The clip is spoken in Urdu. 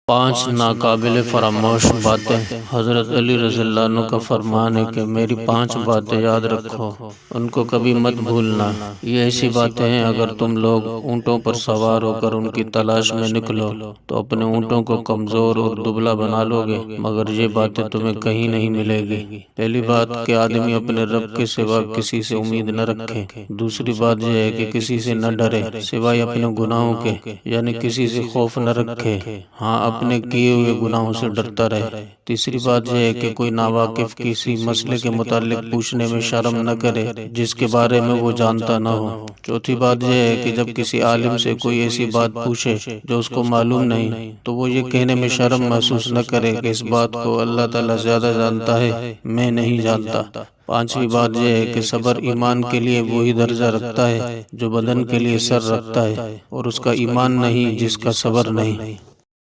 5 ناقابل فراموش باتیں۔ حضرت علی رضی اللہ عنہ کا فرمان ہے کہ میری 5 باتیں یاد رکھو، ان کو کبھی مت بھولنا۔ یہ ایسی باتیں ہیں اگر تم لوگ اونٹوں پر سوار ہو کر ان کی تلاش میں نکلو تو اپنے اونٹوں کو کمزور اور دبلا بنا لو گے، مگر یہ باتیں تمہیں کہیں نہیں ملے گی۔ پہلی بات کہ آدمی اپنے رب کے سوا کسی سے امید نہ رکھے۔ دوسری بات یہ ہے کہ کسی سے نہ ڈرے سوائے اپنے گناہوں کے، یعنی کسی سے خوف نہ رکھے، ہاں اپنے کیے ہوئے گناہوں سے ڈرتا رہے۔ تیسری بات یہ ہے کہ کوئی ناواقف کسی مسئلے کے متعلق پوچھنے میں شرم نہ کرے جس کے بارے میں وہ جانتا نہ ہو۔ چوتھی بات یہ ہے کہ جب کسی عالم سے کوئی ایسی بات پوچھے جو اس کو معلوم نہیں تو وہ یہ کہنے میں شرم محسوس نہ کرے کہ اس بات کو اللہ تعالیٰ زیادہ جانتا ہے، میں نہیں جانتا۔ پانچویں بات یہ ہے کہ صبر ایمان کے لیے وہی درجہ رکھتا ہے جو بدن کے لیے سر رکھتا ہے، اور اس کا ایمان نہیں جس کا صبر نہیں۔